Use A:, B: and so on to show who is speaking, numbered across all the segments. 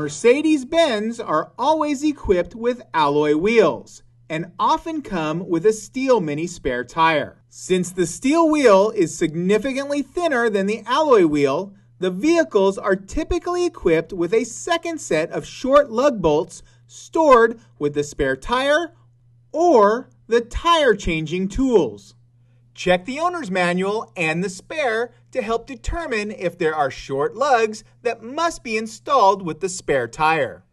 A: Mercedes-Benz are always equipped with alloy wheels and often come with a steel mini spare tire. Since the steel wheel is significantly thinner than the alloy wheel, the vehicles are typically equipped with a second set of short lug bolts stored with the spare tire or the tire changing tools. Check the owner's manual and the spare to help determine if there are short lugs that must be installed with the spare tire.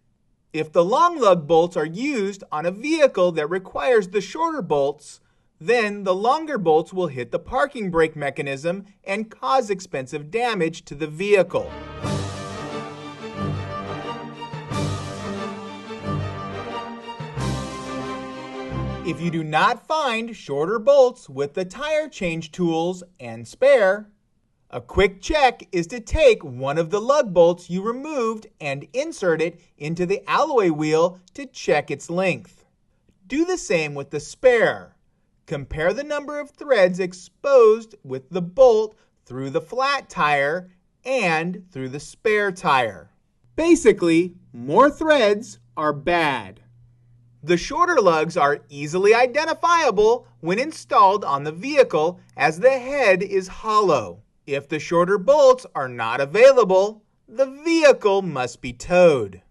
A: If the long lug bolts are used on a vehicle that requires the shorter bolts, then the longer bolts will hit the parking brake mechanism and cause expensive damage to the vehicle. If you do not find shorter bolts with the tire change tools and spare, a quick check is to take one of the lug bolts you removed and insert it into the alloy wheel to check its length. Do the same with the spare. Compare the number of threads exposed with the bolt through the flat tire and through the spare tire. Basically, more threads are bad. The shorter lugs are easily identifiable when installed on the vehicle as the head is hollow. If the shorter bolts are not available, the vehicle must be towed.